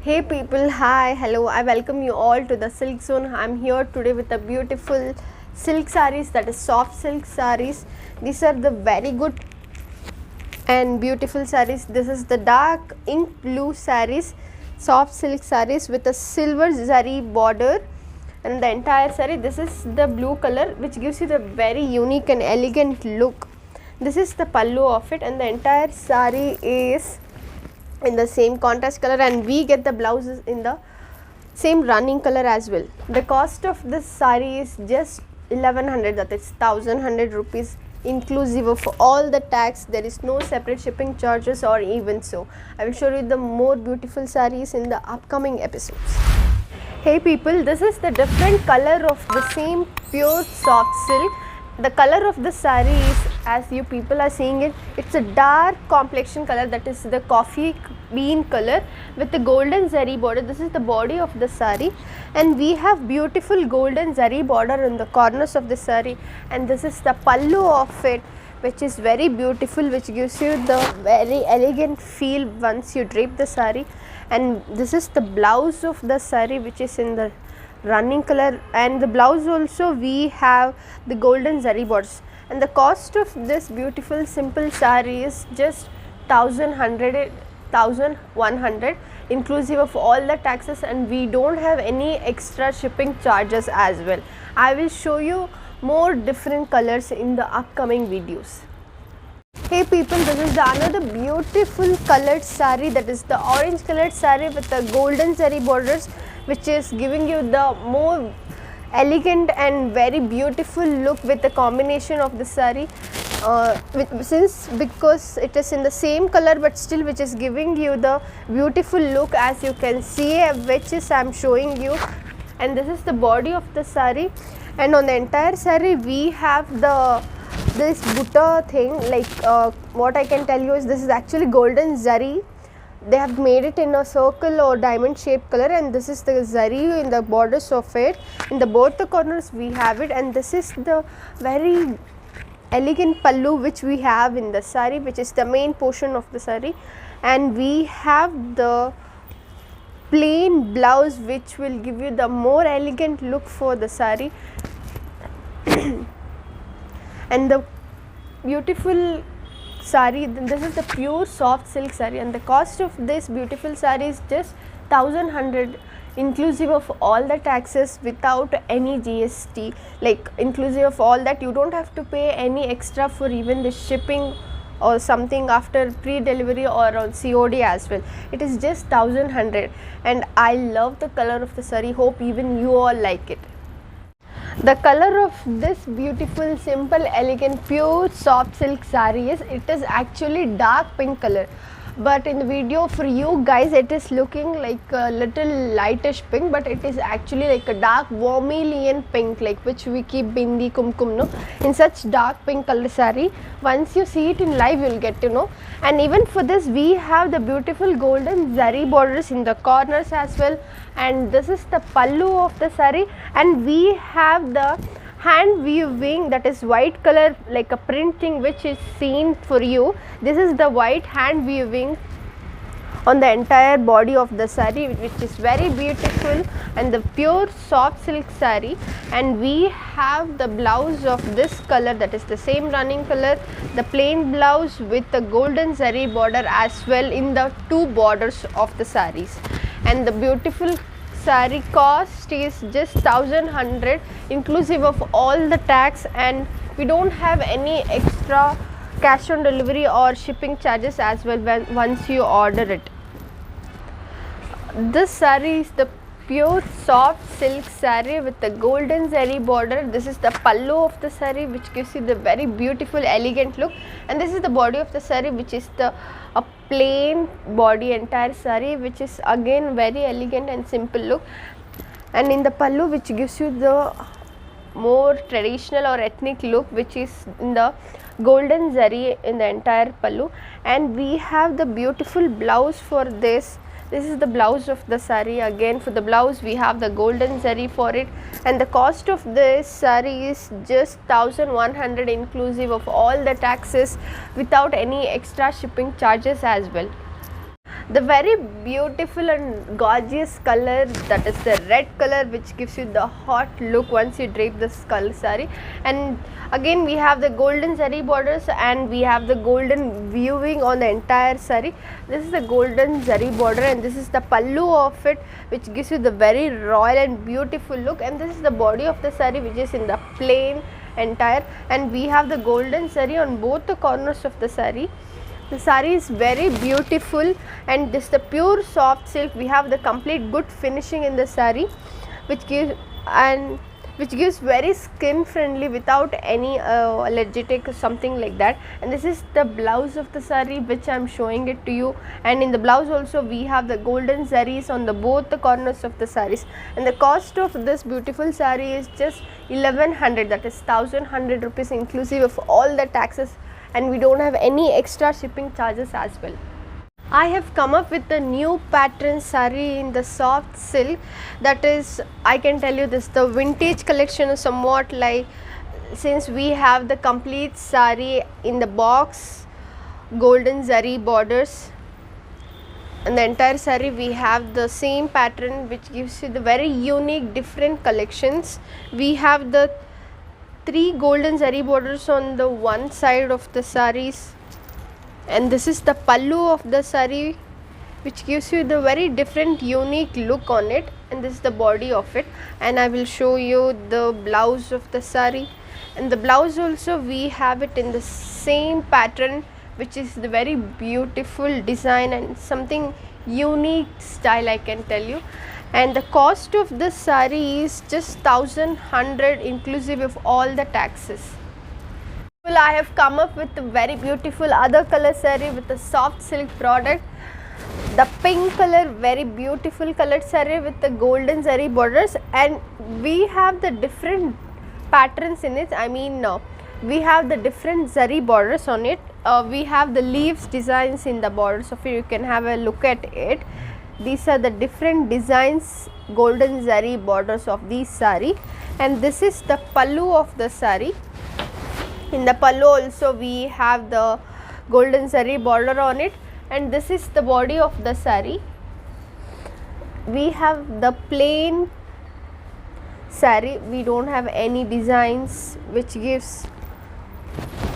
Hey people, hi, hello, I welcome you all to the Silk Zone. I'm here today with a beautiful silk sarees, that is soft silk sarees. These are the very good and beautiful sarees. This is the dark ink blue sarees, soft silk sarees with a silver zari border, and the entire saree, this is the blue color which gives you the very unique and elegant look. This is the pallu of it, and the entire saree is in the same contrast color, and we get the blouses in the same running color as well. The cost of this saree is just 1100, that is 1100 rupees inclusive of all the tax. There is no separate shipping charges or even so. I will show you the more beautiful sarees in the upcoming episodes. Hey people, this is the different color of the same pure soft silk. The color of the saree is, as you people are seeing it, it's a dark complexion color, that is the coffee bean color with the golden zari border. This is the body of the saree, and we have beautiful golden zari border in the corners of the saree, and this is the pallu of it, which is very beautiful, which gives you the very elegant feel once you drape the saree. And this is the blouse of the saree, which is in the running color, and the blouse also we have the golden zari borders. And the cost of this beautiful simple saree is just 1100 inclusive of all the taxes, and we don't have any extra shipping charges as well. I will show you more different colors in the upcoming videos. Hey people, this is the another beautiful colored saree, that is the orange colored saree with the golden zari borders, which is giving you the more elegant and very beautiful look with the combination of the saree, because it is in the same color but still which is giving you the beautiful look, as you can see, which is I am showing you. And this is the body of the saree, and on the entire saree we have this butta thing, like what I can tell you is this is actually golden zari. They have made it in a circle or diamond shaped color, and this is the zari in the borders of it. In the both the corners we have it, and this is the very elegant pallu which we have in the saree, which is the main portion of the saree. And we have the plain blouse which will give you the more elegant look for the saree. And the beautiful saree, this is the pure soft silk saree, and the cost of this beautiful saree is just 1100 inclusive of all the taxes without any GST. Like inclusive of all that, you don't have to pay any extra for even the shipping or something after pre-delivery or on COD as well. It is just 1100, and I love the color of the saree. Hope even you all like it. The color of this beautiful, simple, elegant, pure soft silk saree is, it is actually dark pink color, but in the video for you guys it is looking like a little lightish pink, but it is actually like a dark vermilion pink, like which we keep bindi kumkum, no, in such dark pink color saree. Once you see it in live you will get to know. And even for this we have the beautiful golden zari borders in the corners as well, and this is the pallu of the saree, and we have the hand weaving, that is white color, like a printing which is seen for you. This is the white hand weaving on the entire body of the saree, which is very beautiful, and the pure soft silk saree. And we have the blouse of this color, that is the same running color, the plain blouse with the golden zari border as well in the two borders of the sarees. And the beautiful saree cost is just 1100 inclusive of all the tax, and we don't have any extra cash on delivery or shipping charges as well once you order it. This saree is the pure soft silk saree with the golden zari border. This is the pallu of the saree, which gives you the very beautiful elegant look, and this is the body of the saree, which is a plain body entire saree, which is again very elegant and simple look. And in the pallu, which gives you the more traditional or ethnic look, which is in the golden zari in the entire pallu. And we have the beautiful blouse for this. This is the blouse of the saree. Again for the blouse we have the golden zari for it, and the cost of this saree is just 1100 inclusive of all the taxes without any extra shipping charges as well. the very beautiful and gorgeous color, that is the red color, which gives you the hot look once you drape the skull saree. And again we have the golden zari borders, and we have the golden viewing on the entire saree. This is the golden zari border, and this is the pallu of it, which gives you the very royal and beautiful look. And this is the body of the saree, which is in the plain entire, and we have the golden zari on both the corners of the saree. The saree is very beautiful, and this is the pure soft silk. We have the complete good finishing in the saree, which gives very skin friendly without any allergic or something like that. And this is the blouse of the saree, which I am showing it to you. And in the blouse also we have the golden zaris on the both the corners of the sarees. And the cost of this beautiful saree is just 1100, that is 1100 rupees inclusive of all the taxes, and we don't have any extra shipping charges as well. I have come up with a new pattern saree in the soft silk, that is, I can tell you this, the vintage collection is somewhat like, since we have the complete saree in the box, golden zari borders, and the entire saree we have the same pattern, which gives you the very unique different collections. We have the 3 golden zari borders on the one side of the sarees, and this is the pallu of the saree, which gives you the very different unique look on it. And this is the body of it, and I will show you the blouse of the saree. And the blouse also we have it in the same pattern, which is the very beautiful design and something unique style, I can tell you. And the cost of this saree is just 1100 inclusive of all the taxes. Well, I have come up with a very beautiful other color saree with a soft silk product. The pink color, very beautiful colored saree with the golden zari borders, and we have the different patterns in it. I mean, we have the different zari borders on it. We have the leaves designs in the borders of it. You can have a look at it. These are the different designs, golden zari borders of these saree, and this is the pallu of the saree. In the pallu also we have the golden zari border on it, and this is the body of the saree. We have the plain saree, we don't have any designs, which gives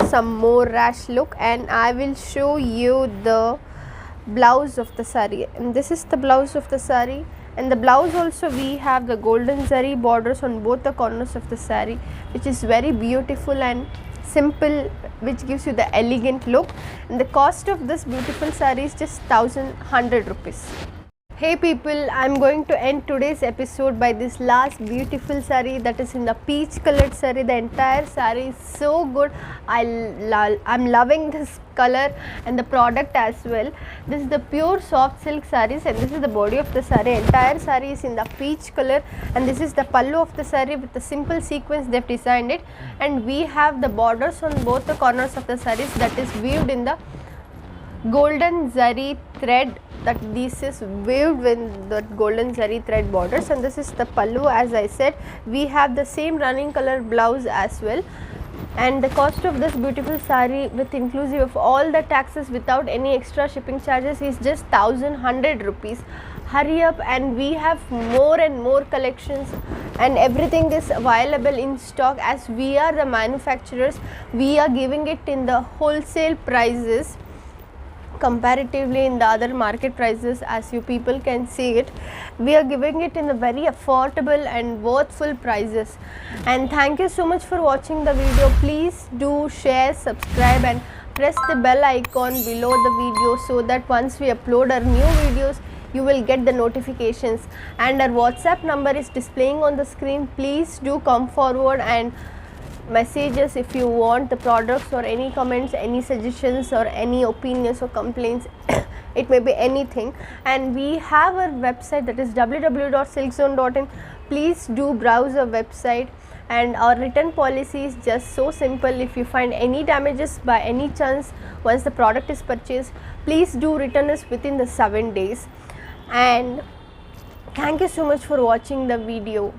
some more rash look. And I will show you the blouse of the saree, and this is the blouse of the saree. And the blouse also we have the golden zari borders on both the corners of the saree, which is very beautiful and simple, which gives you the elegant look. And the cost of this beautiful saree is just 1100 rupees. Hey people, I am going to end today's episode by this last beautiful saree, that is in the peach colored saree. The entire saree is so good. I'm loving this color and the product as well. This is the pure soft silk sarees, and this is the body of the saree. Entire saree is in the peach color, and this is the pallu of the saree with the simple sequence they have designed it. And we have the borders on both the corners of the sarees, that is weaved in the golden zari thread, that this is weaved with the golden zari thread borders. And this is the pallu. As I said, we have the same running color blouse as well. And the cost of this beautiful saree with inclusive of all the taxes without any extra shipping charges is just 1100 rupees. Hurry up, and we have more and more collections, and everything is available in stock. As we are the manufacturers, we are giving it in the wholesale prices comparatively in the other market prices. As you people can see it, we are giving it in the very affordable and worthful prices. And thank you so much for watching the video. Please do share, subscribe, and press the bell icon below the video, so that once we upload our new videos, you will get the notifications. And our WhatsApp number is displaying on the screen. Please do come forward and messages if you want the products, or any comments, any suggestions, or any opinions or complaints. It may be anything. And we have our website, that is www.silkzone.in. Please do browse our website. And our return policy is just so simple. If you find any damages by any chance once the product is purchased, please do return us within the 7 days. And thank you so much for watching the video.